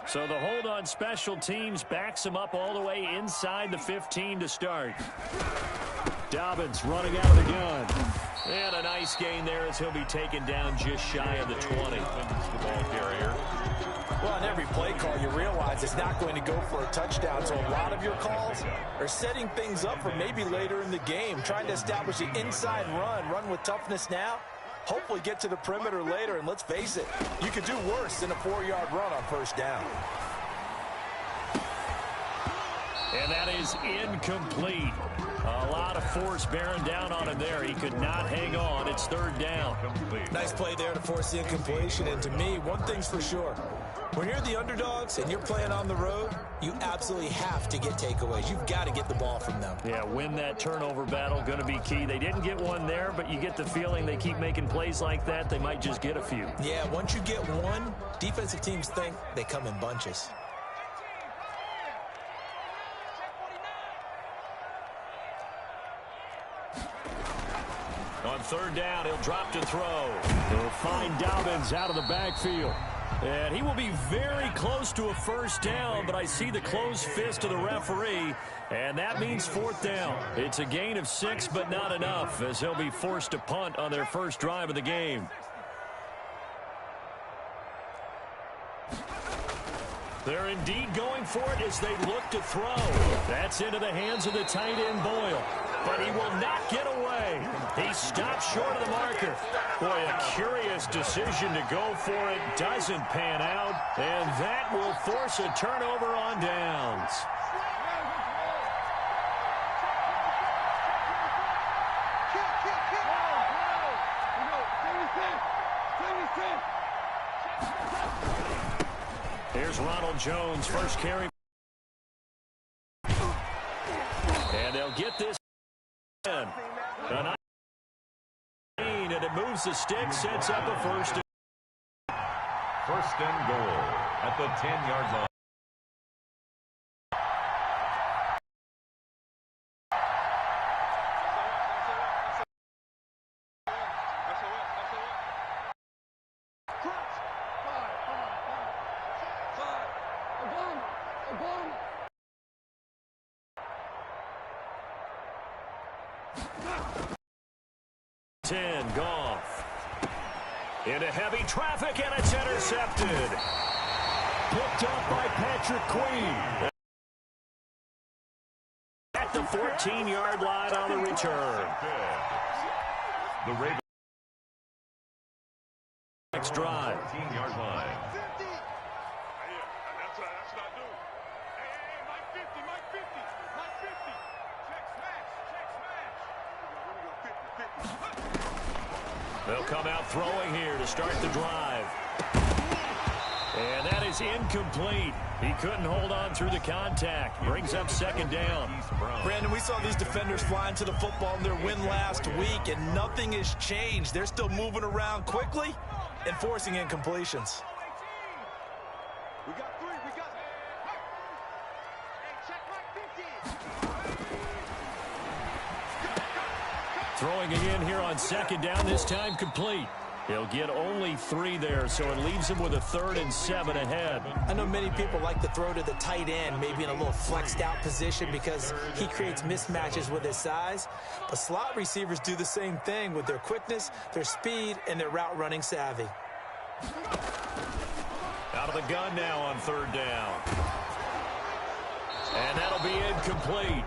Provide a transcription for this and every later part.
So the hold on special teams backs him up all the way inside the 15 to start. Dobbins running out of the gun. And a nice gain there as he'll be taken down just shy of the 20. The ball carrier. Well, on every play call, you realize it's not going to go for a touchdown. So a lot of your calls are setting things up for maybe later in the game, trying to establish the inside run with toughness now. Hopefully get to the perimeter later, and let's face it, you could do worse than a 4-yard run on first down. And that is incomplete. A lot of force bearing down on him there. He could not hang on. It's third down. Nice play there to force the incompletion. And to me, one thing's for sure. When you're the underdogs and you're playing on the road, you absolutely have to get takeaways. You've got to get the ball from them. Yeah, win that turnover battle, going to be key. They didn't get one there, but you get the feeling they keep making plays like that, they might just get a few. Yeah, once you get one, defensive teams think they come in bunches. On third down, he'll drop to throw. He'll find Dobbins out of the backfield. And he will be very close to a first down, but I see the closed fist of the referee, and that means fourth down. It's a gain of 6, but not enough, as he'll be forced to punt on their first drive of the game. They're indeed going for it as they look to throw. That's into the hands of the tight end, Boyle. But he will not get away. He stops short of the marker. Boy, a curious decision to go for it. Doesn't pan out. And that will force a turnover on downs. Here's Ronald Jones, first carry. And they'll get this in. And it moves the stick, sets up a first. First and goal at the 10-yard line. Goff into heavy traffic, and it's intercepted. Picked up by Patrick Queen. At the 14-yard line on the return. The Ravens. Next drive. 14-yard line. They'll come out throwing here to start the drive. And that is incomplete. He couldn't hold on through the contact. Brings up second down. Brandon, we saw these defenders flying to the football in their win last week, and nothing has changed. They're still moving around quickly and forcing incompletions. We got 3. We got. Hey, check my 50. Throwing again here on second down, this time complete. He'll get only 3 there, so it leaves him with a 3rd and 7 ahead. I know many people like to throw to the tight end, maybe in a little flexed out position because he creates mismatches with his size. But slot receivers do the same thing with their quickness, their speed, and their route running savvy. Out of the gun now on third down. And that'll be incomplete.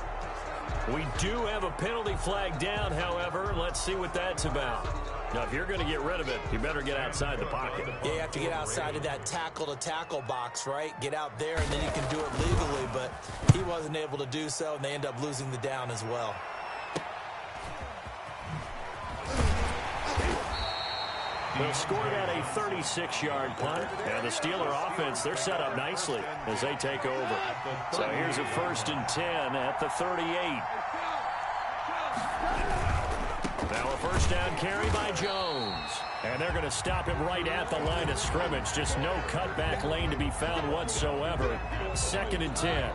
We do have a penalty flag down, however. Let's see what that's about. Now, if you're going to get rid of it, you better get outside the pocket. Yeah, you have to get outside of that tackle-to-tackle box, right? Get out there, and then you can do it legally, but he wasn't able to do so, and they end up losing the down as well. They'll score that a 36-yard punt, and the Steeler offense, they're set up nicely as they take over. So here's a 1st and 10 at the 38. Now a first down carry by Jones. And they're going to stop him right at the line of scrimmage. Just no cutback lane to be found whatsoever. 2nd and 10.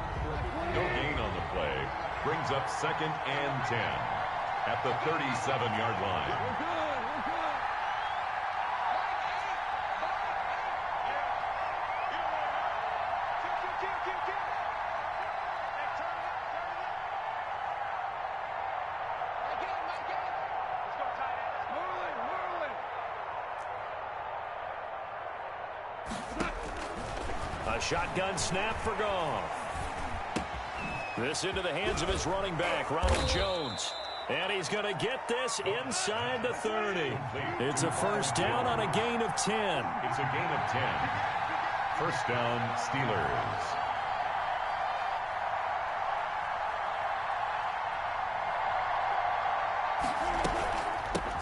No gain on the play. Brings up 2nd and 10 at the 37-yard line. A shotgun snap for Goff. This into the hands of his running back, Ronald Jones. And he's going to get this inside the 30. It's a first down on a gain of 10. It's a gain of 10. First down, Steelers.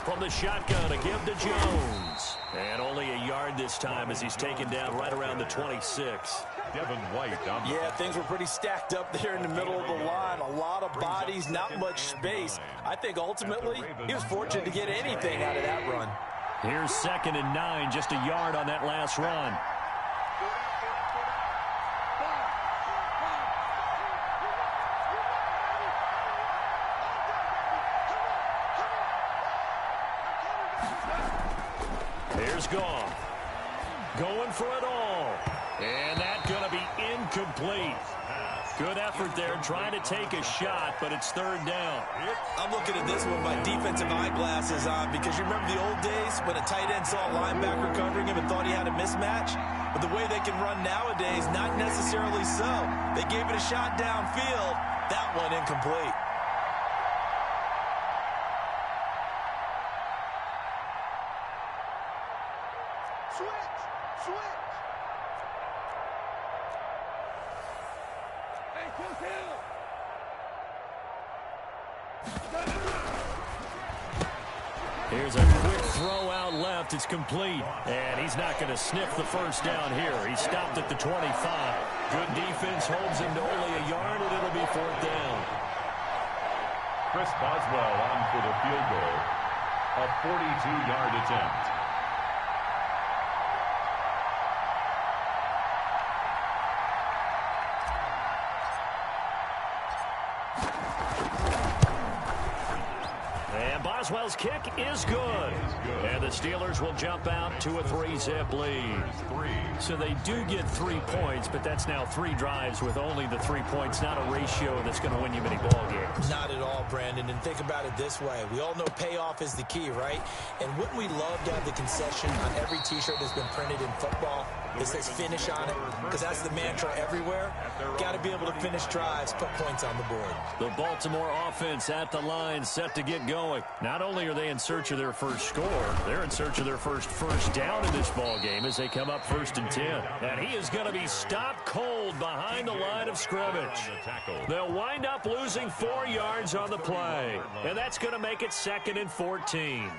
From the shotgun, a give to Jones. And only a yard this time as he's taken down right around the 26. Devin White. Yeah, things were pretty stacked up there in the middle of the line. A lot of bodies, not much space. I think ultimately he was fortunate to get anything out of that run. Here's 2nd and 9, just a yard on that last run. Here's Goff. Going for it all. And that's going to be incomplete. Good effort there trying to take a shot, but it's 3rd down. I'm looking at this with my defensive eyeglasses on because you remember the old days when a tight end saw a linebacker covering him and thought he had a mismatch? But the way they can run nowadays, not necessarily so. They gave it a shot downfield. That one incomplete. Here's a quick throw out left. It's complete. And he's not going to sniff the first down here. He stopped at the 25. Good defense holds him to only a yard, and it'll be 4th down. Chris Boswell on for the field goal. A 42-yard attempt. Boswell's kick is good. And the Steelers will jump out to a 3-zip lead. So they do get 3 points, but that's now 3 drives with only the 3 points, not a ratio that's going to win you many ball games. Not at all, Brandon. And think about it this way. We all know payoff is the key, right? And wouldn't we love to have the concession on every T-shirt that's been printed in football that says finish on it? Because that's the mantra everywhere. Got to be able to finish drives, put points on the board. The Baltimore offense at the line, set to get going. Not only are they in search of their first score, they're in search of their first down in this ball game as they come up 1st and 10. And he is going to be stopped cold behind the line of scrimmage. They'll wind up losing 4 yards on the play. And that's going to make it 2nd and 14.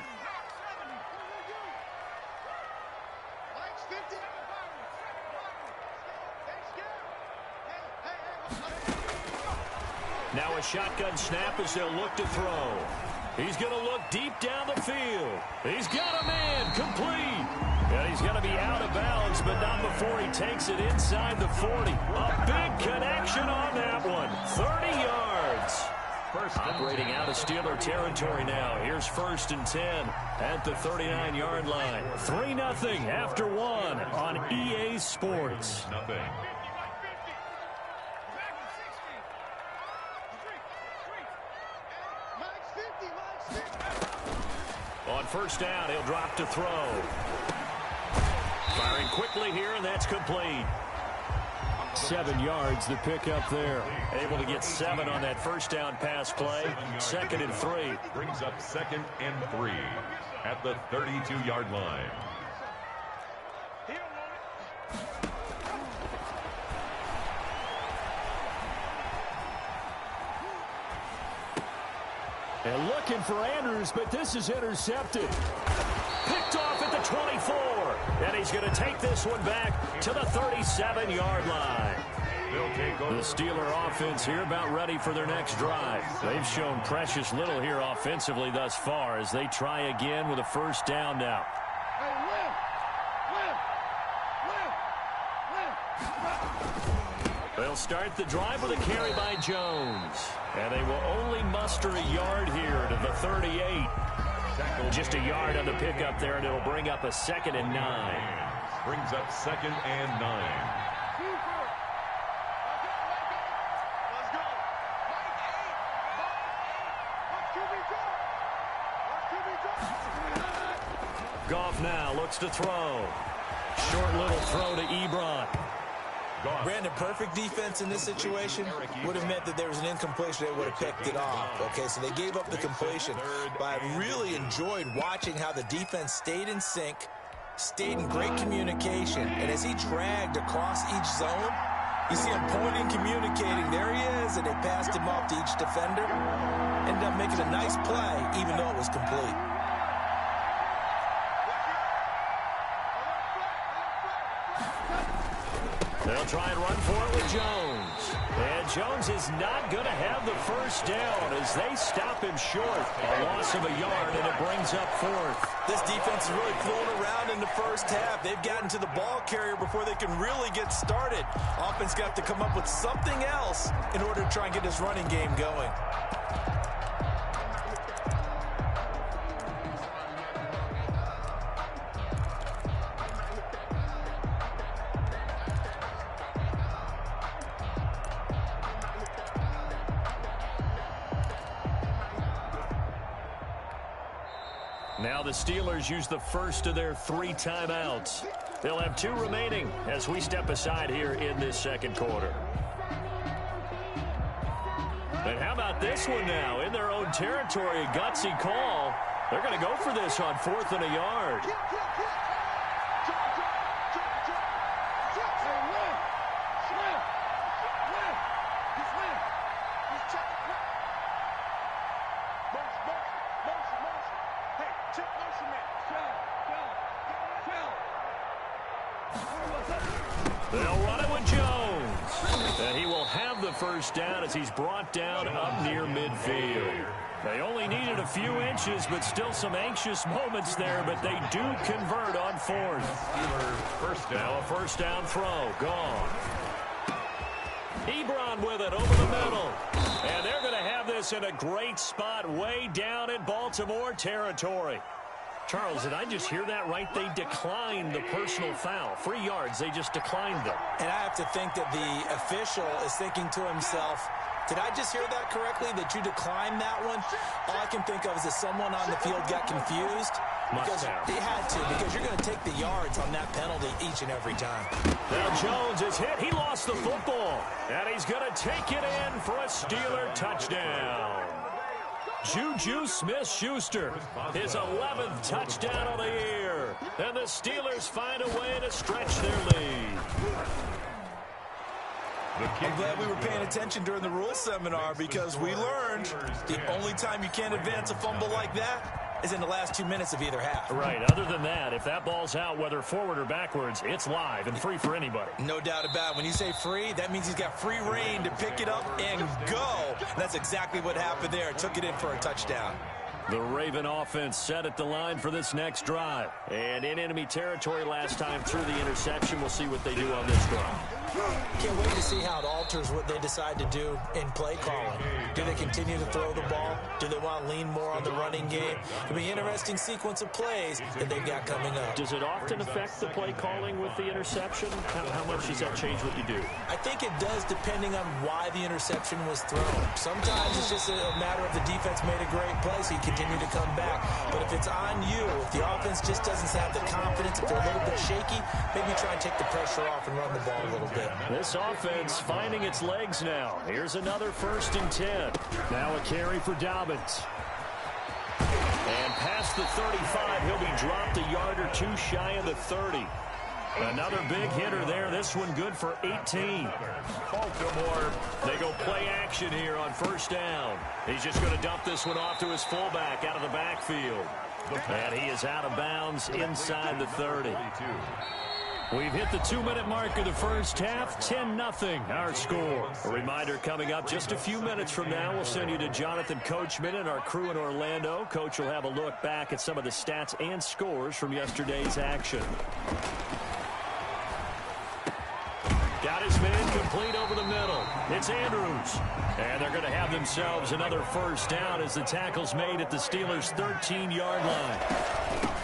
Now a shotgun snap as they'll look to throw. He's going to look deep down the field. He's got a man, complete. And he's going to be out of bounds, but not before he takes it inside the 40. A big connection on that one. 30 yards. Operating out of Steeler territory now. Here's 1st and 10 at the 39-yard line. 3-0 after 1 on EA Sports. Nothing. On 1st down, he'll drop to throw. Firing quickly here, and that's complete. 7 yards, the pickup there. Able to get 7 on that 1st down pass play. 2nd and 3. Brings up 2nd and 3 at the 32-yard line. And looking for Andrews, but this is intercepted. Picked off at the 24. And he's going to take this one back to the 37-yard line. The Steeler offense here about ready for their next drive. They've shown precious little here offensively thus far as they try again with a 1st down now. They'll start the drive with a carry by Jones. And they will only muster a yard here to the 38. Just a yard on the pickup there, and it'll bring up a 2nd and 9. Brings up 2nd and 9. Goff now looks to throw. Short little throw to Ebron. Brandon, perfect defense in this situation would have meant that there was an incompletion. They would have picked it off. Okay, so they gave up the completion. But I really enjoyed watching how the defense stayed in sync, stayed in great communication. And as he dragged across each zone, you see him pointing, communicating. There he is, and they passed him off to each defender. Ended up making a nice play, even though it was complete. They'll try and run for it with Jones. And Jones is not going to have the first down as they stop him short. A loss of a yard, and it brings up fourth. This defense is really fooling around in the first half. They've gotten to the ball carrier before they can really get started. Offense got to come up with something else in order to try and get this running game going. Now the Steelers use the first of their 3 timeouts. They'll have 2 remaining as we step aside here in this second quarter. And how about this one now? In their own territory, a gutsy call. They're going to go for this on 4th and a yard. They'll run it with Jones. And he will have the first down as he's brought down up near midfield. They only needed a few inches, but still some anxious moments there, but they do convert on 4th. First down. Now a first down throw. Gone. Ebron with it over the middle. And they're going to have this in a great spot way down in Baltimore territory. Charles, did I just hear that right? They declined the personal foul. 3 yards, they just declined them. And I have to think that the official is thinking to himself, did I just hear that correctly, that you declined that one? All I can think of is that someone on the field got confused. Because they had to, because you're going to take the yards on that penalty each and every time. Now Jones is hit. He lost the football. And he's going to take it in for a Steeler touchdown. Juju Smith-Schuster, his 11th touchdown of the year. And the Steelers find a way to stretch their lead. I'm glad we were paying attention during the rules seminar because we learned the only time you can't advance a fumble like that is in the last 2 minutes of either half. Right. Other than that, if that ball's out, whether forward or backwards, it's live and free for anybody. No doubt about it. When you say free, that means he's got free reign to pick it up and go. And that's exactly what happened there. Took it in for a touchdown. The Raven offense set at the line for this next drive. And in enemy territory last time through the interception. We'll see what they do on this drive. Can't wait to see how it alters what they decide to do in play calling. Do they continue to throw the ball? Do they want to lean more on the running game? It'll be an interesting sequence of plays that they've got coming up. Does it often affect the play calling with the interception? How much does that change what you do? I think it does depending on why the interception was thrown. Sometimes it's just a matter of the defense made a great play, so you continue to come back. But if it's on you, if the offense just doesn't have the confidence, if they're a little bit shaky, maybe try and take the pressure off and run the ball a little bit. This offense finding its legs now. Here's another 1st and 10. Now a carry for Dobbins. And past the 35, he'll be dropped a yard or 2 shy of the 30. Another big hitter there. This one good for 18. Baltimore, they go play action here on 1st down. He's just going to dump this one off to his fullback out of the backfield. And he is out of bounds inside the 30. We've hit the 2-minute mark of the first half. 10-0 our score. A reminder coming up just a few minutes from now. We'll send you to Jonathan Coachman and our crew in Orlando. Coach will have a look back at some of the stats and scores from yesterday's action. Got his man complete over the middle. It's Andrews. And they're going to have themselves another first down as the tackle's made at the Steelers' 13-yard line.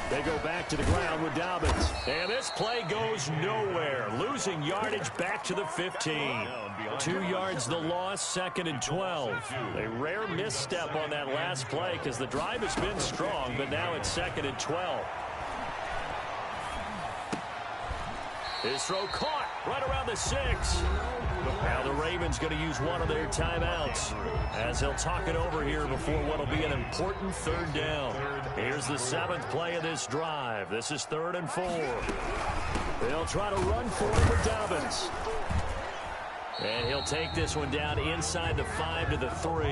They go back to the ground with Dobbins. And this play goes nowhere. Losing yardage back to the 15. 2 yards the loss, 2nd and 12. A rare misstep on that last play because the drive has been strong, but now it's 2nd and 12. His throw caught. right around the 6. Now the Ravens going to use one of their timeouts as they'll talk it over here before what will be an important 3rd down. Here's the 7th play of this drive. This is 3rd and 4. They'll try to run for it with Dobbins. And he'll take this one down inside the 5 to the 3.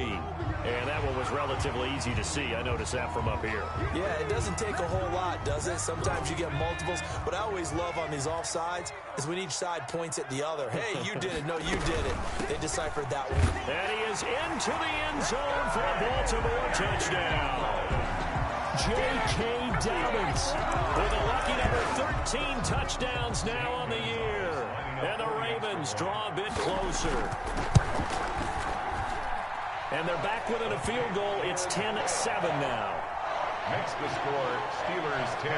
And that one was relatively easy to see. I noticed that from up here. Yeah, it doesn't take a whole lot, does it? Sometimes you get multiples. What I always love on these offsides is when each side points at the other. Hey, you did it. No, you did it. They deciphered that one. And he is into the end zone for a Baltimore touchdown. J.K. Dobbins with a lucky number 13 touchdowns now on the year. And the Ravens draw a bit closer. And they're back within a field goal. It's 10-7 now. Makes the score Steelers 10,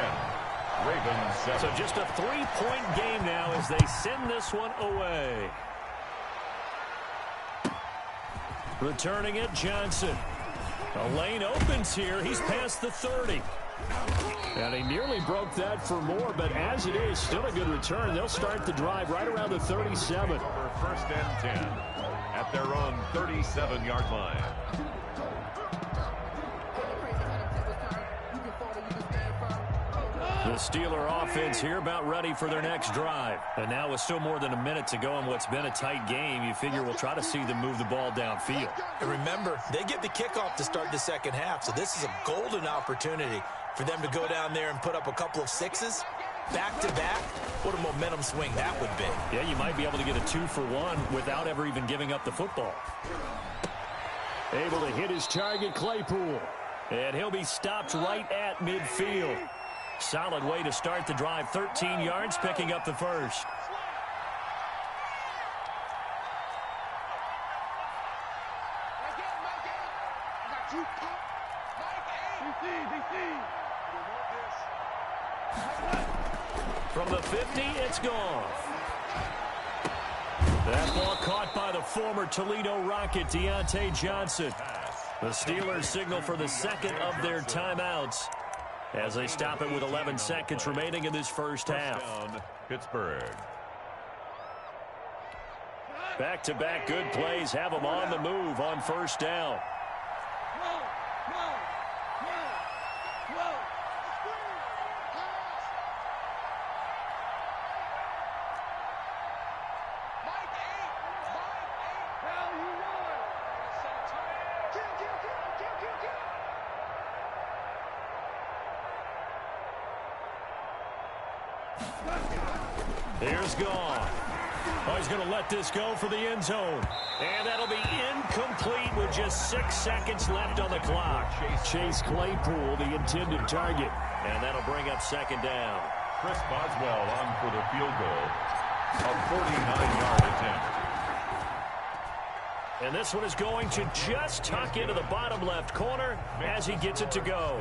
Ravens 7. So just a 3-point game now as they send this one away. Returning it, Johnson. A lane opens here. He's past the 30. And he nearly broke that for more, but as it is, still a good return. They'll start the drive right around the 37. For 1st and 10 at their own 37-yard line. The Steeler offense here about ready for their next drive. And now with still more than a minute to go in what's been a tight game, you figure we'll try to see them move the ball downfield. And remember, they get the kickoff to start the 2nd half, so this is a golden opportunity for them to go down there and put up a couple of 6s back-to-back. What a momentum swing that would be. Yeah, you might be able to get a 2-for-1 without ever even giving up the football. Able to hit his target, Claypool. And he'll be stopped right at midfield. Solid way to start the drive. 13 yards, picking up the first. From the 50, it's gone. That ball caught by the former Toledo Rocket, Deontay Johnson. The Steelers signal for the 2nd of their timeouts as they stop it with 11 seconds remaining in this first half. Down, Pittsburgh. Back-to-back good plays have them on the move on 1st down. Here's gone. Oh, he's going to let this go for the end zone. And that'll be incomplete with just 6 seconds left on the clock. Chase Claypool, the intended target. And that'll bring up 2nd down. Chris Boswell on for the field goal. A 49-yard attempt. And this one is going to just tuck into the bottom left corner as he gets it to go.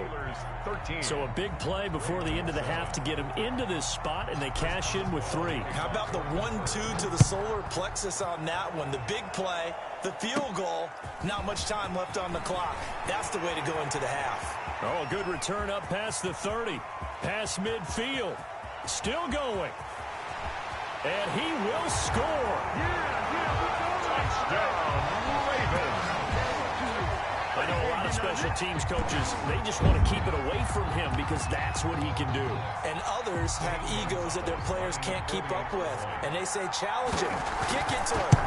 So a big play before the end of the half to get him into this spot, and they cash in with 3. How about the 1-2 to the solar plexus on that one? The big play, the field goal, not much time left on the clock. That's the way to go into the half. Oh, a good return up past the 30. Past midfield. Still going. And he will score. Touchdown, Ravens. I know a lot of special teams coaches, they just want to keep it away from him because that's what he can do. And others have egos that their players can't keep up with. And they say, challenge him, kick it to him.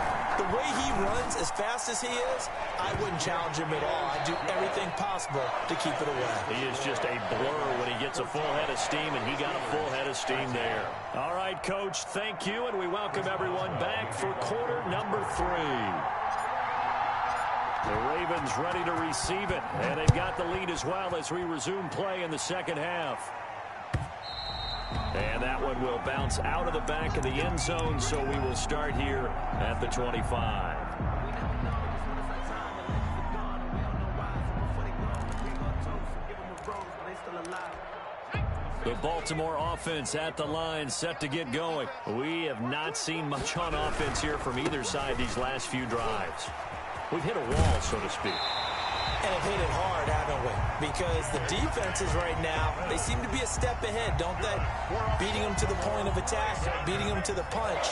The way he runs as fast as he is, I wouldn't challenge him at all. I'd do everything possible to keep it away. He is just a blur when he gets a full head of steam, and he got a full head of steam there. All right, Coach, thank you, and we welcome everyone back for quarter number 3. The Ravens ready to receive it, and they've got the lead as well as we resume play in the 2nd half. And that one will bounce out of the back of the end zone, so we will start here at the 25. The Baltimore offense at the line, set to get going. We have not seen much on offense here from either side these last few drives. We've hit a wall, so to speak. And have hit it hard, haven't we? Because the defenses right now, they seem to be a step ahead, don't they? Beating them to the point of attack, beating them to the punch.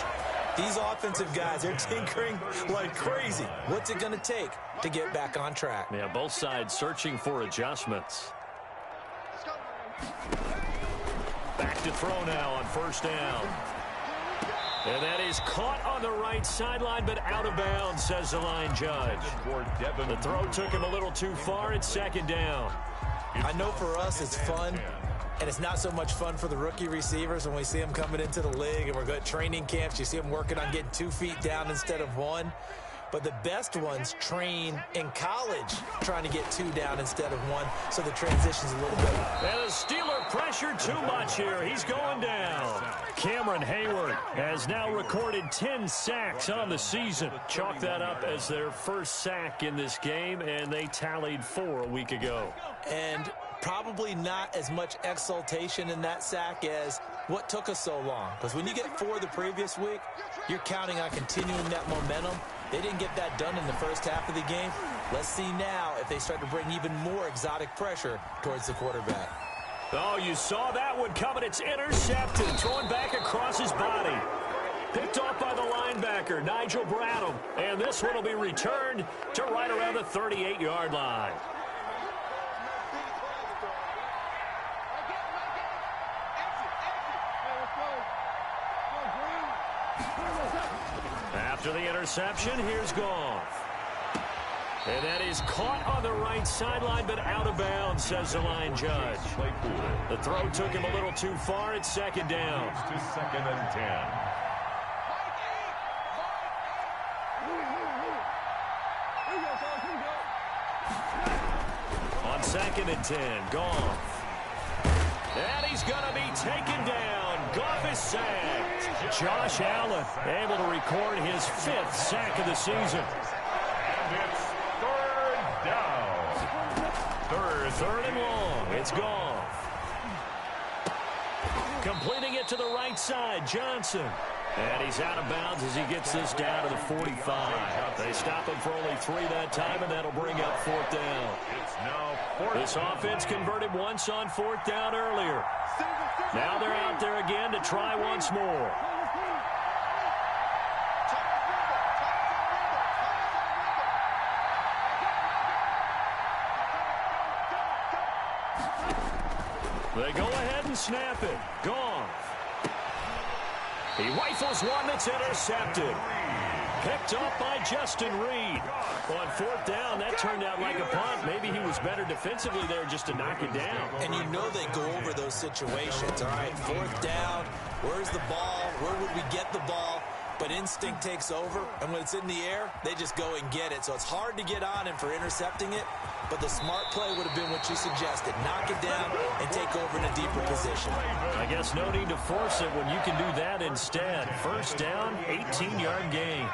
These offensive guys, they're tinkering like crazy. What's it going to take to get back on track? Yeah, both sides searching for adjustments. Back to throw now on first down. And that is caught on the right sideline, but out of bounds, says the line judge. The throw took him a little too far. It's second down. I know for us it's fun, and it's not so much fun for the rookie receivers when we see them coming into the league and we're going to training camps. You see them working on getting 2 feet down instead of 1. But the best ones train in college trying to get 2 down instead of 1, so the transition's a little bit. And the Steeler pressure too much here. He's going down. Cameron Hayward has now recorded 10 sacks on the season. Chalk that up as their first sack in this game, and they tallied 4 a week ago. And probably not as much exultation in that sack as what took us so long. Because when you get 4 the previous week, you're counting on continuing that momentum. They didn't get that done in the first half of the game. Let's see now if they start to bring even more exotic pressure towards the quarterback. Oh, you saw that one coming. It's intercepted, thrown back across his body. Picked off by the linebacker, Nigel Bradham. And this one will be returned to right around the 38-yard line. After the interception, here's Goff. And that is caught on the right sideline, but out of bounds, says the line judge. The throw took him a little too far. It's second down. To second and 10. On second and 10, Goff. And he's going to be taken down. Goff is sacked. Josh Allen able to record his 5th sack of the season. And it's third down. Third and long. It's Goff. Completing it to the right side, Johnson. And he's out of bounds as he gets this down to the 45. They stop him for only 3 that time, and that'll bring up 4th down. It's now 4th. This offense converted once on 4th down earlier. Now they're out there again to try once more. They go ahead and snap it. Goff. He rifles one that's intercepted. Picked up by Justin Reed. On 4th down, that turned out like a punt. Maybe he was better defensively there just to knock it down. And you know they go over those situations. All right, 4th down, where's the ball? Where would we get the ball? But instinct takes over, and when it's in the air, they just go and get it. So it's hard to get on him for intercepting it, but the smart play would have been what you suggested. Knock it down and take over in a deeper position. I guess no need to force it when you can do that instead. First down, 18-yard gain.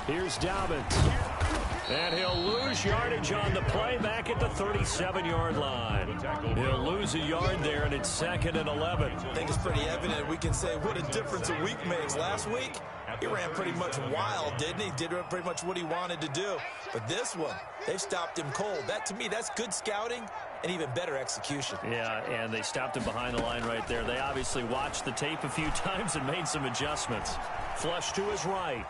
Here's Dobbins. And he'll lose yardage on the play back at the 37-yard line. He'll lose a yard there, and it's 2nd and 11. I think it's pretty evident. We can say what a difference a week makes. Last week, he ran pretty much wild, didn't he? Did pretty much what he wanted to do. But this one, they've stopped him cold. That, to me, that's good scouting and even better execution. Yeah, and they stopped him behind the line right there. They obviously watched the tape a few times and made some adjustments. Flush to his right.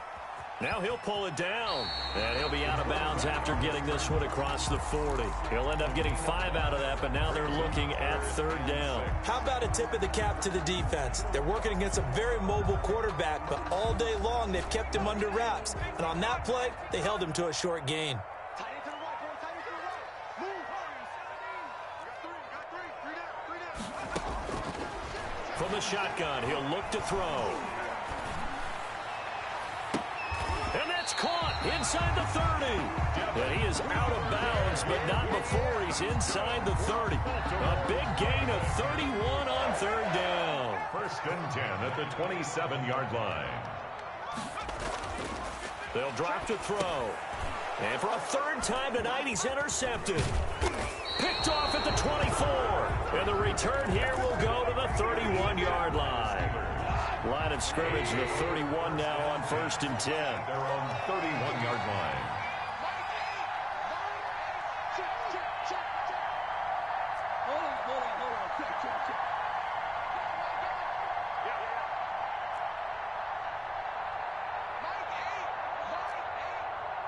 Now he'll pull it down, and he'll be out of bounds after getting this one across the 40. He'll end up getting 5 out of that, but now they're looking at 3rd down. How about a tip of the cap to the defense? They're working against a very mobile quarterback, but all day long they've kept him under wraps. And on that play, they held him to a short gain. From the shotgun, he'll look to throw. And that's caught inside the 30. And he is out of bounds, but not before he's inside the 30. A big gain of 31 on 3rd down. 1st and 10 at the 27-yard line. They'll drop to throw. And for a 3rd time tonight, he's intercepted. Picked off at the 24. And the return here will go to the 31-yard line. Line of scrimmage to the 31 now on 1st and 10. They're on 31-yard line.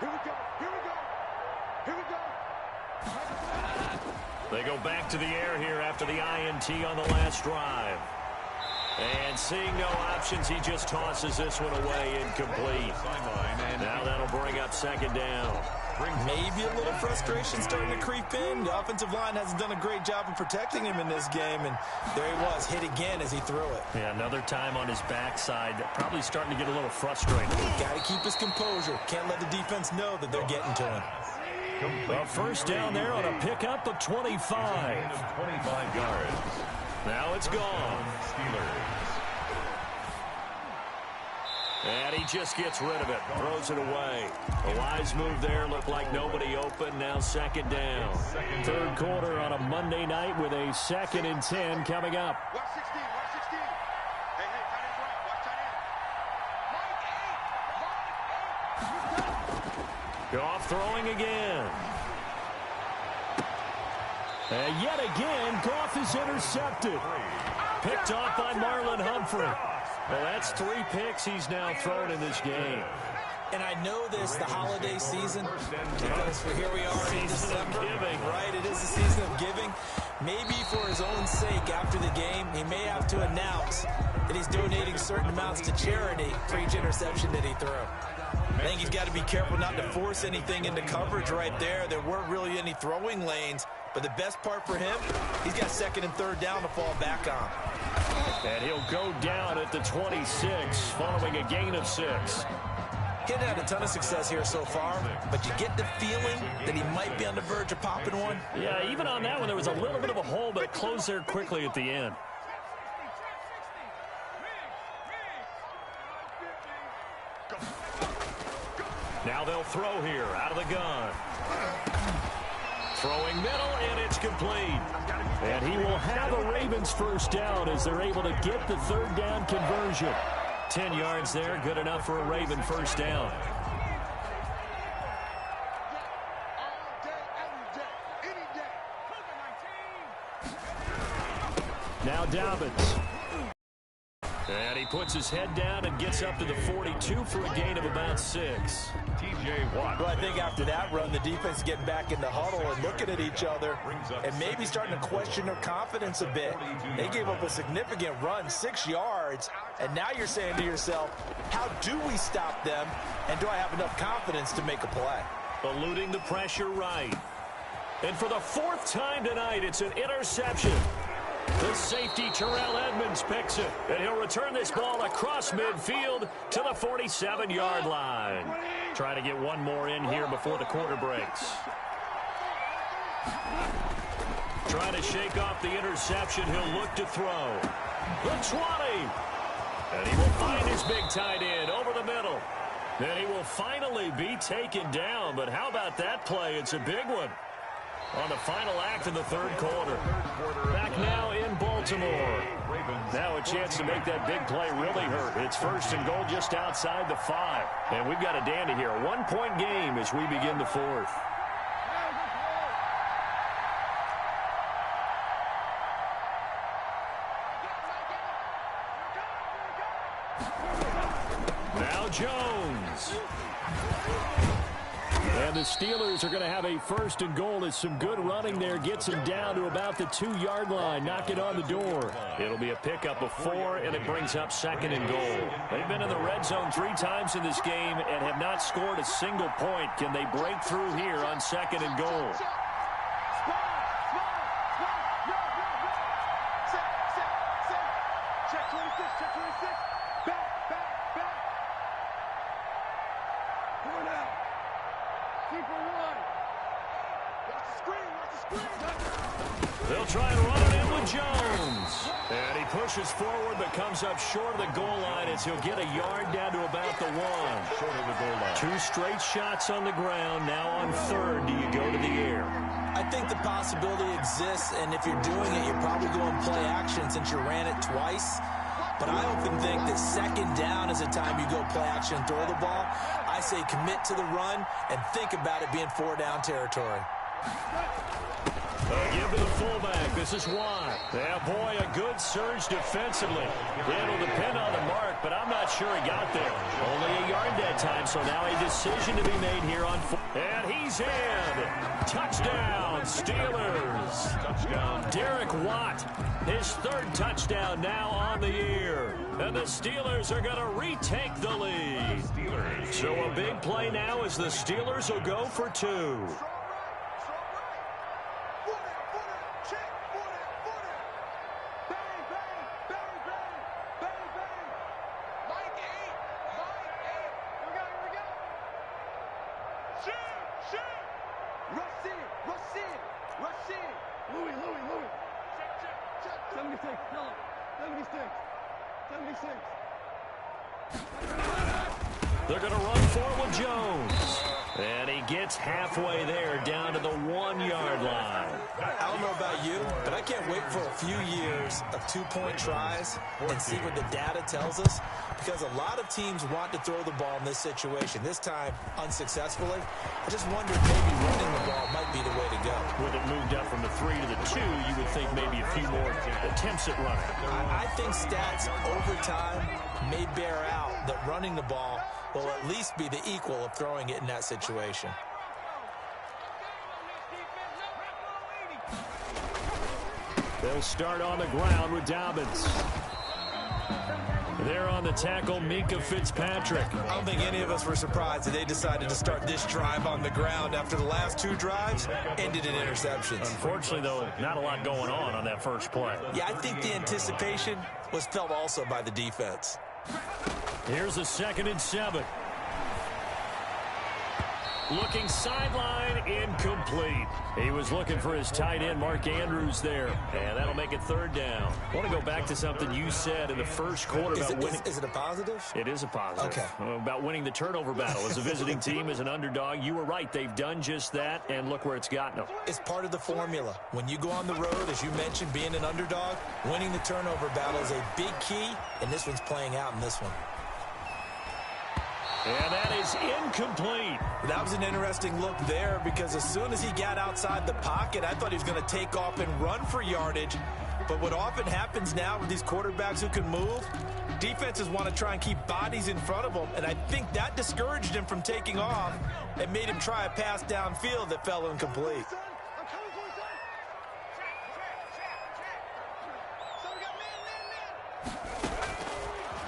Here we go. Here we go. Here we go. They go back to the air here after the INT on the last drive. And seeing no options, he just tosses this one away incomplete. Now that'll bring up second down. Maybe a little frustration starting to creep in. The offensive line hasn't done a great job of protecting him in this game, and there he was, hit again as he threw it. Yeah, another time on his backside, probably starting to get a little frustrated. Got to keep his composure. Can't let the defense know that they're getting to him. A first down there on a pickup of 25. 25 yards. Now it's gone. Steelers. And he just gets rid of it, throws it away. A wise move there, looked like nobody open, now second down. Third quarter on a Monday night with a 2nd and 10 coming up. Watch 16. Watch 16. Hey, tight end's right. Watch tight end. Goff throwing again. And yet again, Goff is intercepted. Picked off by Marlon Humphrey. Well, that's 3 picks he's now thrown in this game. And I know this, the holiday season, because here we are in December. Right, it is the season of giving. Maybe for his own sake after the game, he may have to announce that he's donating certain amounts to charity for each interception that he threw. I think he's got to be careful not to force anything into coverage right there. There weren't really any throwing lanes. But the best part for him, he's got 2nd and 3rd down to fall back on. And he'll go down at the 26 following a gain of 6. He hasn't had a ton of success here so far, but you get the feeling that he might be on the verge of popping one. Yeah, even on that one, there was a little bit of a hole, but it closed there quickly at the end. Now they'll throw here out of the gun. Throwing middle, and it's complete. And he will have a Ravens first down as they're able to get the 3rd down conversion. 10 yards there, good enough for a Raven first down. Now Dobbins. And he puts his head down and gets up to the 42 for a gain of about 6. T.J. Watt. Well, I think after that run, the defense is getting back in the huddle and looking at each other and maybe starting to question their confidence a bit. They gave up a significant run, 6 yards, and now you're saying to yourself, how do we stop them, and do I have enough confidence to make a play? Eluding the pressure right. And for the 4th time tonight, it's an interception. The safety, Terrell Edmonds, picks it, and he'll return this ball across midfield to the 47-yard line. Trying to get one more in here before the quarter breaks. Trying to shake off the interception. He'll look to throw. The 20. And he will find his big tight end over the middle. Then he will finally be taken down. But how about that play? It's a big one. On the final act of the 3rd quarter. Back now in Baltimore. Now a chance to make that big play really hurt. It's 1st and goal just outside the 5. And we've got a dandy here. A 1-point game as we begin the 4th. Now Jones. And the Steelers are going to have a 1st and goal as some good running there gets him down to about the 2-yard line. Knock it on the door. It'll be a pickup of 4, and it brings up 2nd and goal. They've been in the red zone 3 times in this game and have not scored a single point. Can they break through here on 2nd and goal? Check 26, check 26. Back. Going out. Keep for 1. Watch the screen. They'll try and run it in with Jones. And he pushes forward but comes up short of the goal line as he'll get a yard down to about the 1. Short of the goal line. 2 straight shots on the ground. Now on 3rd, do you go to the air? I think the possibility exists, and if you're doing it, you're probably going play action since you ran it twice. But I often think that 2nd down is the time you go play action and throw the ball. I say commit to the run and think about it being 4 down territory. Give to the fullback. This is why. Yeah, boy, a good surge defensively. It'll depend on the mark, but I'm not sure he got there. Only a yard that time, so now a decision to be made here on fourth. And he's in. Touchdown, Steelers. Touchdown. Derek Watt, his third touchdown now on the year. And the Steelers are going to retake the lead. So a big play now as the Steelers will go for two. They're going to run for it with Jones. And he gets halfway there down to the 1-yard line. I don't know about you, but I can't wait for a few years of two-point tries and see what the data tells us, because a lot of teams want to throw the ball in this situation, this time unsuccessfully. I just wonder if maybe running the ball might be the way to go. With it moved up from the 3 to the 2, you would think maybe a few more attempts at running. I think stats over time may bear out that running the ball will at least be the equal of throwing it in that situation. They'll start on the ground with Dobbins. There on the tackle, Minka Fitzpatrick. I don't think any of us were surprised that they decided to start this drive on the ground after the last two drives ended in interceptions. Unfortunately, though, not a lot going on that first play. Yeah, I think the anticipation was felt also by the defense. Here's a 2nd and 7. Looking sideline, incomplete. He was looking for his tight end, Mark Andrews, there. And that'll make it 3rd down. I want to go back to something you said in the first quarter about winning. Is it a positive? It is a positive. Okay. About winning the turnover battle. As a visiting team, as an underdog, you were right. They've done just that, and look where it's gotten them. It's part of the formula. When you go on the road, as you mentioned, being an underdog, winning the turnover battle is a big key, and this one's playing out in this one. And that is incomplete. That was an interesting look there, because as soon as he got outside the pocket, I thought he was going to take off and run for yardage. But what often happens now with these quarterbacks who can move, defenses want to try and keep bodies in front of them, and I think that discouraged him from taking off and made him try a pass downfield that fell incomplete.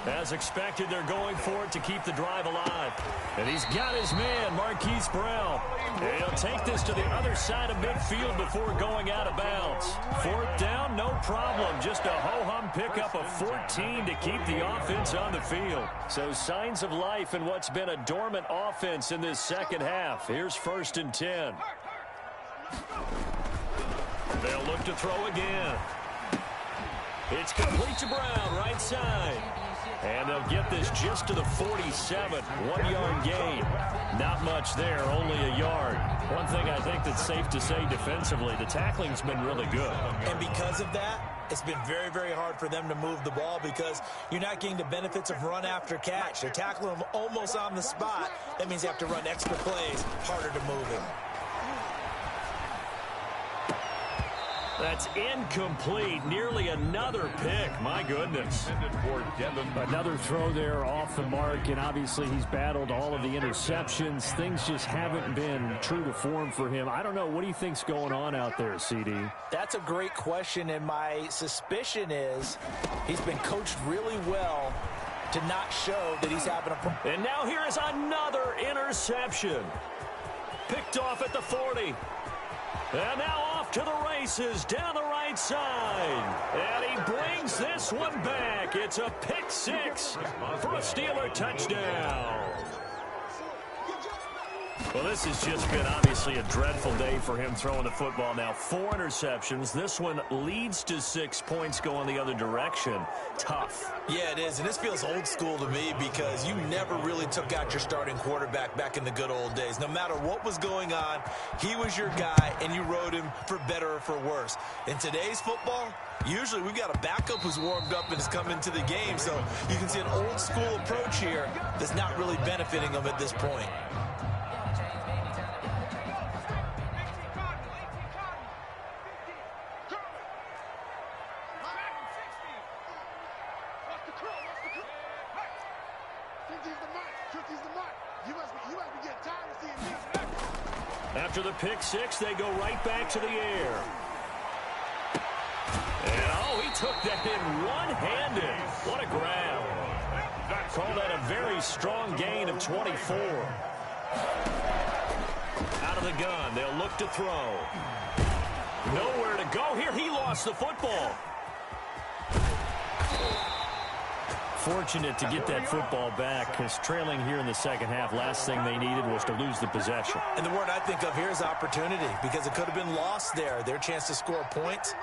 As expected, they're going for it to keep the drive alive. And he's got his man, Marquise Brown. And he'll take this to the other side of midfield before going out of bounds. 4th down, no problem. Just a ho-hum pickup of 14 to keep the offense on the field. So signs of life in what's been a dormant offense in this second half. Here's 1st and 10. They'll look to throw again. It's complete to Brown, right side. And they'll get this just to the 47. 1-yard gain. Not much there, only a yard. One thing I think that's safe to say defensively, the tackling's been really good. And because of that, it's been very, very hard for them to move the ball, because you're not getting the benefits of run after catch. They're tackling them almost on the spot. That means they have to run extra plays, harder to move him. That's incomplete. Nearly another pick. My goodness. Another throw there off the mark, and obviously he's battled all of the interceptions. Things just haven't been true to form for him. I don't know. What do you think's going on out there, CD? That's a great question, and my suspicion is he's been coached really well to not show that he's having a problem. And now here is another interception. Picked off at the 40. And now off to the races down the right side. And he brings this one back. It's a pick 6 for a Steeler touchdown. Well, this has just been obviously a dreadful day for him throwing the football. Now 4 interceptions. This one leads to 6 points going the other direction. Tough. Yeah, it is, and this feels old school to me, because you never really took out your starting quarterback back in the good old days. No matter what was going on, he was your guy, and you rode him for better or for worse. In today's football, usually we've got a backup who's warmed up and has come into the game, so you can see an old school approach here that's not really benefiting him at this point. After the pick six, they go right back to the air. And, oh, he took that in one-handed. What a grab. Call that a very strong gain of 24. Out of the gun, they'll look to throw. Nowhere to go here. He lost the football. Fortunate to get that football back, because trailing here in the second half, last thing they needed was to lose the possession. And the word I think of here is opportunity, because it could have been lost there. Their chance to score points,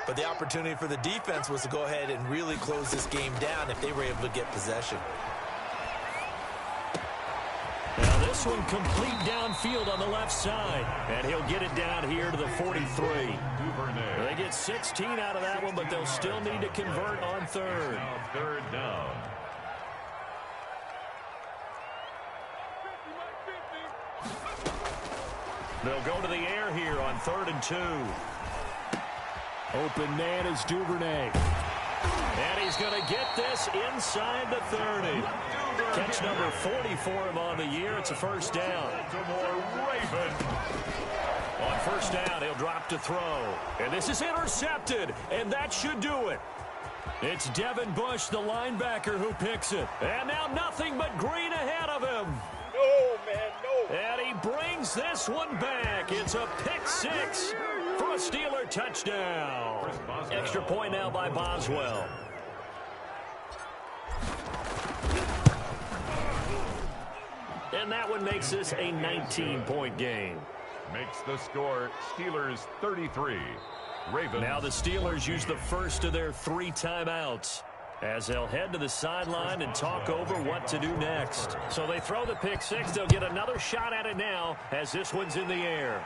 but the opportunity for the defense was to go ahead and really close this game down if they were able to get possession. Now this one complete downfield on the left side, and he'll get it down here to the 43. They get 16 out of that one, but they'll still need to convert on third. Third down. They'll go to the air here on 3rd and 2. Open man is Duvernay. And he's going to get this inside the 30. Catch number 40 for him on the year. It's a first down. On first down, he'll drop to throw. And this is intercepted, and that should do it. It's Devin Bush, the linebacker, who picks it. And now nothing but green ahead of him. No, man, no. And he brings this one back. It's a pick six for a Steeler touchdown. Extra point now by Boswell. And that one makes this a 19-point game. Makes the score Steelers 33. Ravens. Now the Steelers use the first of their 3 timeouts as they'll head to the sideline and talk over what to do next. So they throw the pick six. They'll get another shot at it now as this one's in the air.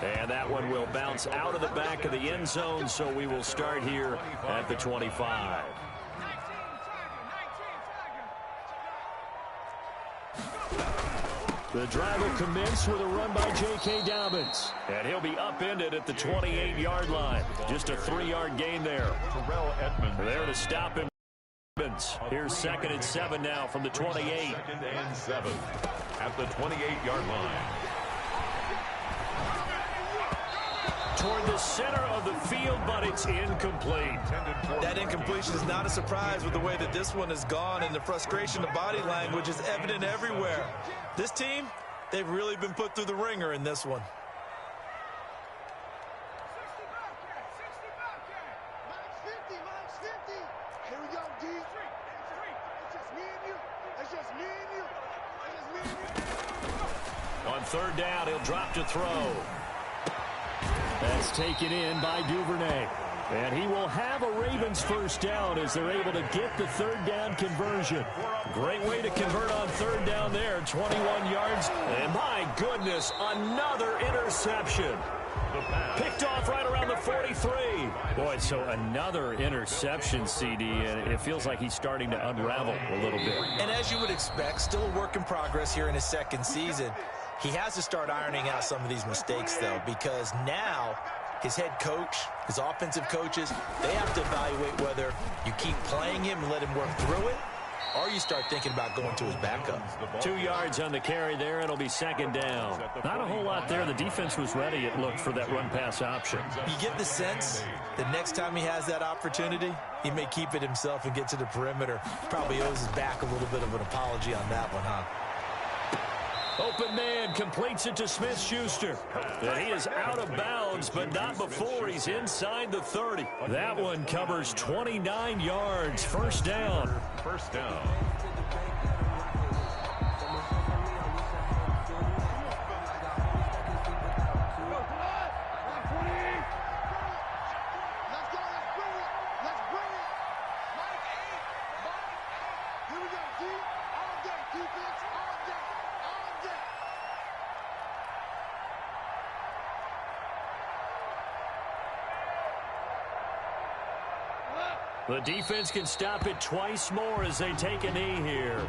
And that one will bounce out of the back of the end zone, so we will start here at the 25. The drive will commence with a run by J.K. Dobbins. And he'll be upended at the 28-yard line. Just a 3-yard gain there. Terrell Edmonds. There to stop him. Here's 2nd and 7 now from the 28. 2nd and 7 at the 28-yard line. Toward the center of the field, but it's incomplete. That incompletion is not a surprise with the way that this one has gone, and the frustration of body language is evident everywhere. This team, they've really been put through the ringer in this one. Max 50. Here we go, D. It's just me and you. It's just me and you. It's just me and you. On 3rd down, he'll drop to throw. That's taken in by Duvernay. And he will have a Ravens first down as they're able to get the 3rd down conversion. Great way to convert on 3rd down there. 21 yards. And my goodness, another interception. Picked off right around the 43. Boy, so another interception, CD, and it feels like he's starting to unravel a little bit. And as you would expect, still a work in progress here in his 2nd season. He has to start ironing out some of these mistakes, though, because now his head coach, his offensive coaches, they have to evaluate whether you keep playing him and let him work through it, or you start thinking about going to his backup. 2 yards on the carry there. It'll be 2nd down. Not a whole lot there. The defense was ready, it looked, for that run-pass option. You get the sense that next time he has that opportunity, he may keep it himself and get to the perimeter. Probably owes his back a little bit of an apology on that one, huh? Open man completes it to Smith-Schuster. And he is out of bounds, but not before he's inside the 30. That one covers 29 yards. First down. First down. The defense can stop it twice more as they take a knee here.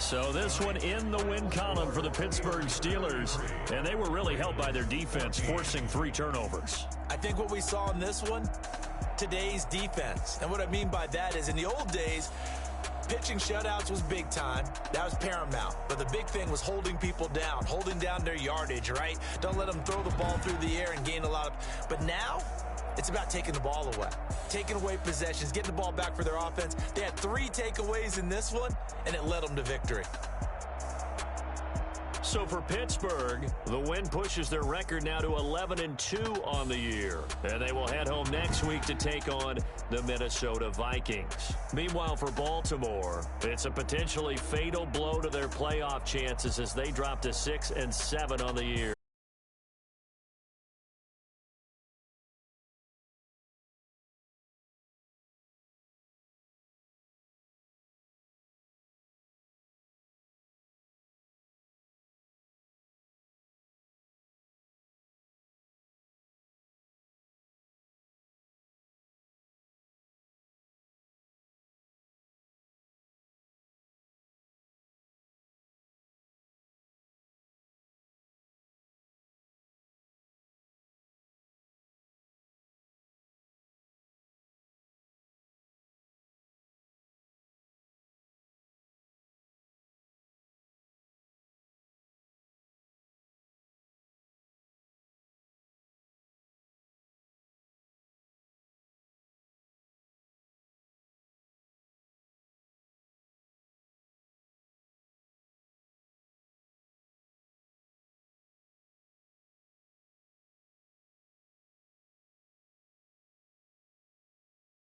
So this one in the win column for the Pittsburgh Steelers, and they were really helped by their defense, forcing 3 turnovers. I think what we saw in this one, today's defense. And what I mean by that is in the old days, pitching shutouts was big time. That was paramount. But the big thing was holding people down, holding down their yardage, right? Don't let them throw the ball through the air and gain a lot of... But now, it's about taking the ball away, taking away possessions, getting the ball back for their offense. They had 3 takeaways in this one, and it led them to victory. So for Pittsburgh, the win pushes their record now to 11-2 on the year. And they will head home next week to take on the Minnesota Vikings. Meanwhile, for Baltimore, it's a potentially fatal blow to their playoff chances as they drop to 6-7 on the year.